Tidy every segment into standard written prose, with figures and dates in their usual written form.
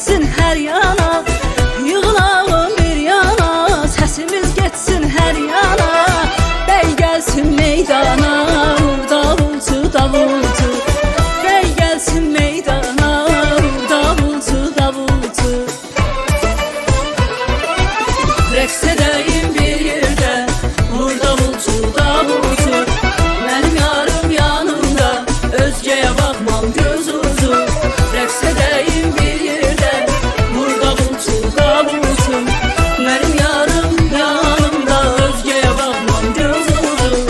getsin hər yana, yığılalım bir yana, səsimiz getsin hər yana. Bəy gəlsin meydana, davulcu davulcu. Bəy gəlsin meydana, davulcu davulcu. Rəqs edəyim bir yerdə, vur davulcu davulcu. Mənim yarım yanımda, özgəyə baxmam göz ucu. Rəqs edəyim bir yerdə, vur davulcu davulcu. Mənim yarım yanımda, özgəyə baxmam göz ucu.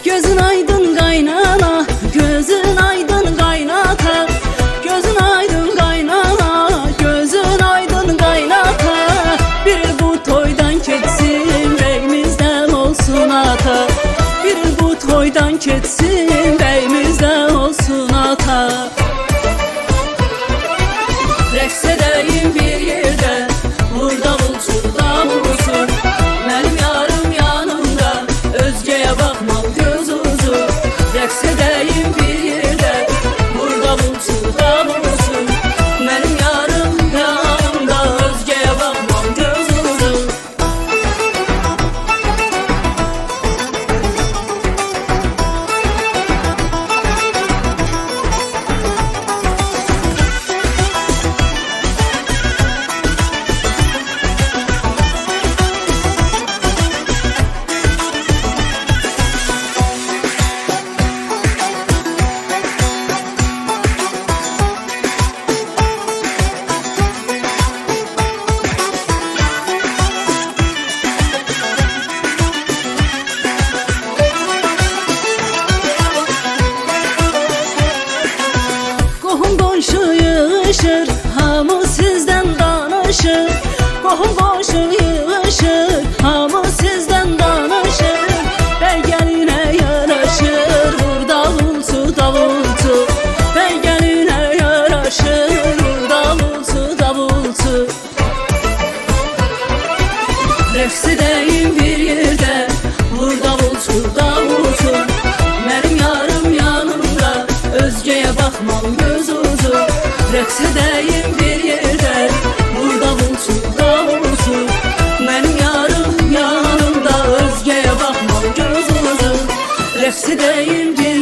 Gözün aydın qaynana, gözün aydın qaynata. Gözün aydın qaynana, gözün aydın qaynata. Bir il bu toydan keçsin, bəyimizdən olsun ata. Bir il bu toydan keçsin, bəyimizdən olsun ata. Rəqs edəyim bir yerdə, vur davulcu davulcu. Mənim yarım yanımda, özgəyə baxmam göz ucu. Rəqs edəyim bir yerdə, vur davulcu davulcu. Mənim yarım yanımda, özgəyə baxmam göz ucu. Qohum qonşu yığışır, hamı sizdən danışır. Qohum qonşu yığışır, hamı sizdən danışır. Bəy gəlinə yaraşır, vur davulcu davulcu. Bəy gəlinə yaraşır, vur davulcu davulcu. Rəqs edəyim bir yerdə, vur davulcu davulcu. Mənim yarım yanımda, özgəyə baxmam göz ucu. Rəqs edəyim bir yerdə, vur davulcu davulcu. Mənim yarım yanımda, özgəyə baxmam göz ucu. Rəqs edəyim bir